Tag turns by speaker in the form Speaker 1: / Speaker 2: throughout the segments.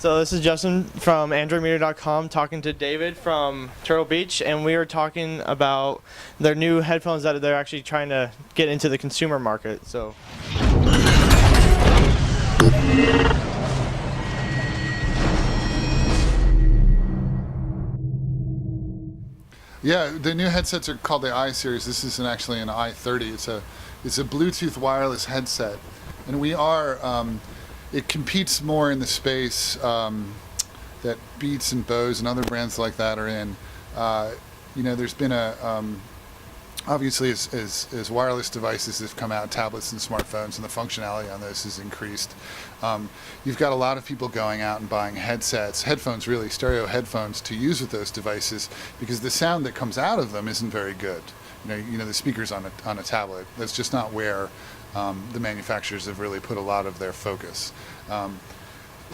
Speaker 1: So this is Justin from AndroidMeter.com talking to David from Turtle Beach, and we are talking about their new headphones that they're actually trying to get into the consumer market. So.
Speaker 2: Yeah, the new headsets are called the i-series. This is actually an i30. It's a Bluetooth wireless headset, and we are. It competes more in the space that Beats and Bose and other brands like that are in. There's been obviously as wireless devices have come out, tablets and smartphones, and the functionality on those has increased. You've got a lot of people going out and buying headphones really, stereo headphones to use with those devices because the sound that comes out of them isn't very good. The speakers on a tablet, that's just not where the manufacturers have really put a lot of their focus.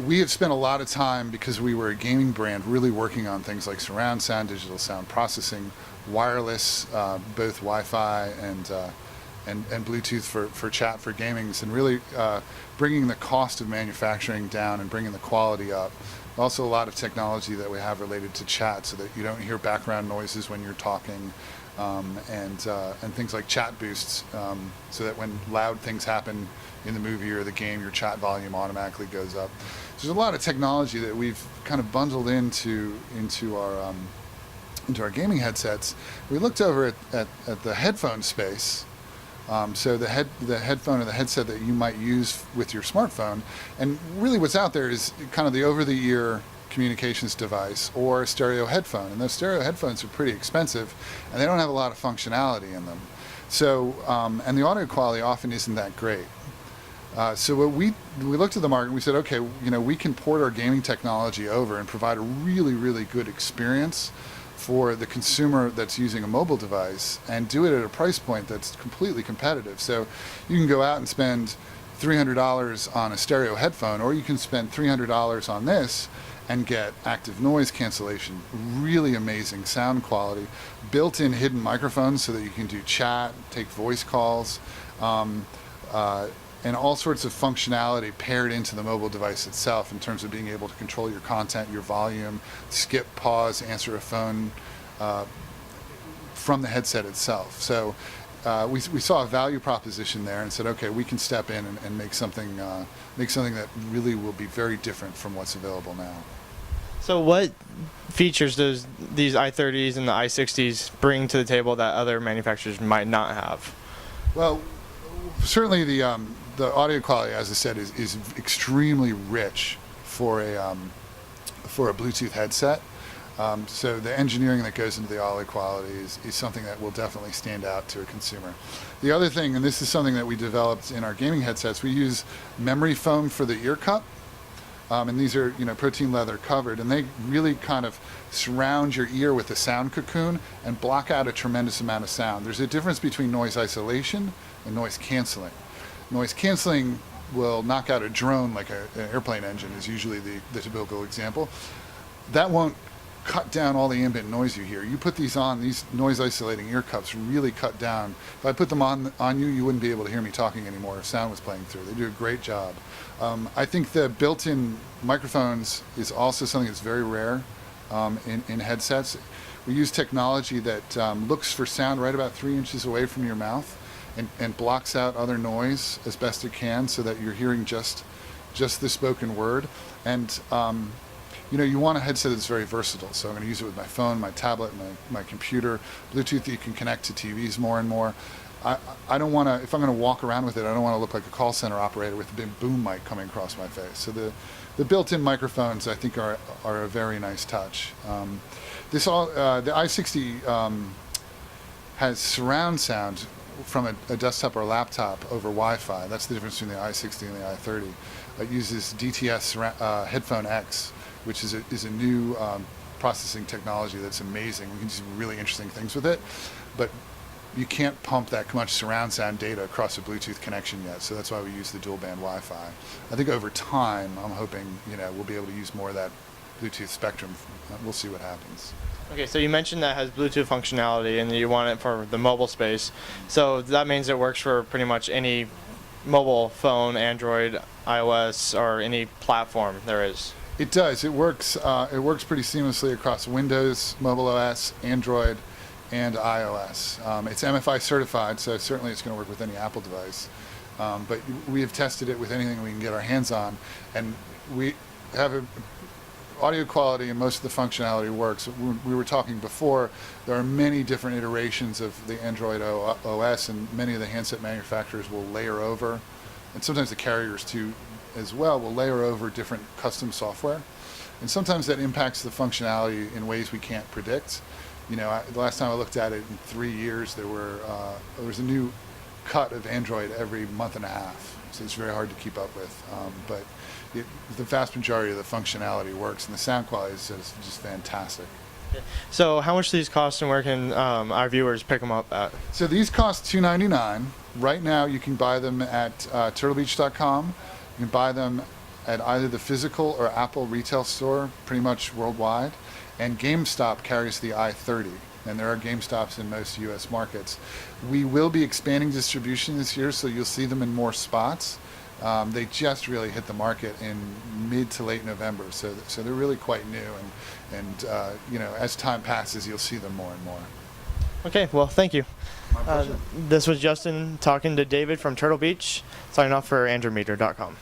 Speaker 2: We have spent a lot of time, because we were a gaming brand, really working on things like surround sound, digital sound processing, wireless, both Wi-Fi and Bluetooth for chat, for gamings, and really bringing the cost of manufacturing down and bringing the quality up. Also a lot of technology that we have related to chat so that you don't hear background noises when you're talking, and things like chat boosts, so that when loud things happen in the movie or the game, your chat volume automatically goes up. So there's a lot of technology that we've kind of bundled into our gaming headsets. We looked over at the headphone space. So the headphone or the headset that you might use with your smartphone, and really what's out there is kind of the over-the-ear communications device or a stereo headphone, and those stereo headphones are pretty expensive and they don't have a lot of functionality in them. So and the audio quality often isn't that great. So what we looked at the market and we said, okay, we can port our gaming technology over and provide a really, really good experience for the consumer that's using a mobile device and do it at a price point that's completely competitive. So you can go out and spend $300 on a stereo headphone, or you can spend $300 on this and get active noise cancellation, really amazing sound quality, built-in hidden microphones so that you can do chat, take voice calls, and all sorts of functionality paired into the mobile device itself in terms of being able to control your content, your volume, skip, pause, answer a phone from the headset itself. So we saw a value proposition there and said, okay, we can step in and make something that really will be very different from what's available now.
Speaker 1: So what features does these i30s and the i60s bring to the table that other manufacturers might not have?
Speaker 2: Well, certainly the audio quality, as I said, is extremely rich for a Bluetooth headset. So the engineering that goes into the audio quality is something that will definitely stand out to a consumer. The other thing, and this is something that we developed in our gaming headsets, we use memory foam for the ear cup. And these are, protein leather covered, and they really kind of surround your ear with a sound cocoon and block out a tremendous amount of sound. There's a difference between noise isolation and noise canceling. Noise canceling will knock out a drone, like an airplane engine is usually the typical example. That won't cut down all the ambient noise you hear. You put these on, these noise isolating ear cups really cut down. If I put them on you, you wouldn't be able to hear me talking anymore if sound was playing through. They do a great job. I think the built-in microphones is also something that's very rare in headsets. We use technology that looks for sound right about 3 inches away from your mouth and blocks out other noise as best it can so that you're hearing just the spoken word. And you want a headset that's very versatile. So I'm going to use it with my phone, my tablet, my computer. Bluetooth, you can connect to TVs more and more. I don't want to, if I'm going to walk around with it, I don't want to look like a call center operator with a big boom mic coming across my face. So the built-in microphones, I think, are a very nice touch. The i60 has surround sound from a desktop or laptop over Wi-Fi. That's the difference between the i60 and the i30. It uses DTS Headphone X, which is a new processing technology that's amazing. We can do some really interesting things with it, but you can't pump that much surround sound data across a Bluetooth connection yet, so that's why we use the dual band Wi-Fi. I think over time, I'm hoping we'll be able to use more of that Bluetooth spectrum. We'll see what happens.
Speaker 1: Okay, so you mentioned that has Bluetooth functionality and you want it for the mobile space. So that means it works for pretty much any mobile phone, Android, iOS, or any platform there is.
Speaker 2: It does. It works. It works pretty seamlessly across Windows, mobile OS, Android, and iOS. It's MFI certified, so certainly it's going to work with any Apple device. But we have tested it with anything we can get our hands on, and we have audio quality and most of the functionality works. We were talking before, there are many different iterations of the Android OS, and many of the handset manufacturers will layer over, and sometimes the carriers too as well will layer over different custom software. And sometimes that impacts the functionality in ways we can't predict. You know, the last time I looked at it, in 3 years, there was a new cut of Android every month and a half. So it's very hard to keep up with. But the vast majority of the functionality works, and the sound quality is just fantastic.
Speaker 1: So how much do these cost, and where can our viewers pick them up at?
Speaker 2: So these cost $299. Right now you can buy them at turtlebeach.com. You can buy them at either the physical or Apple retail store, pretty much worldwide. And GameStop carries the i30, and there are GameStops in most U.S. markets. We will be expanding distribution this year, so you'll see them in more spots. They just really hit the market in mid to late November, so they're really quite new. And you know, as time passes, you'll see them more and more.
Speaker 1: Okay, well, thank you.
Speaker 2: My pleasure.
Speaker 1: This was Justin talking to David from Turtle Beach, signing off for AndroidMeter.com.